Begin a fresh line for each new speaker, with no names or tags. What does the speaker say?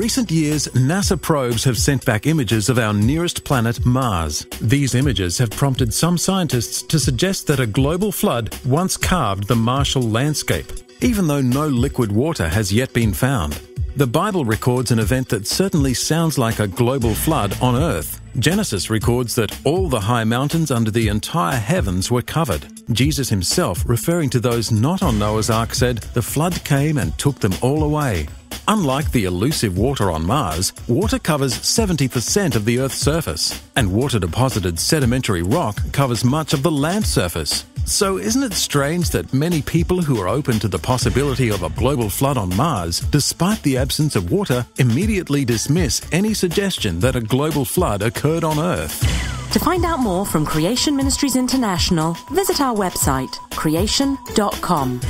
recent years, NASA probes have sent back images of our nearest planet, Mars. These images have prompted some scientists to suggest that a global flood once carved the Martial landscape, even though no liquid water has yet been found. The Bible records an event that certainly sounds like a global flood on Earth. Genesis records that all the high mountains under the entire heavens were covered. Jesus himself, referring to those not on Noah's Ark, said, "The flood came and took them all away." Unlike the elusive water on Mars, water covers 70% of the Earth's surface, and water-deposited sedimentary rock covers much of the land surface. So isn't it strange that many people who are open to the possibility of a global flood on Mars, despite the absence of water, immediately dismiss any suggestion that a global flood occurred on Earth?
To find out more from Creation Ministries International, visit our website, creation.com.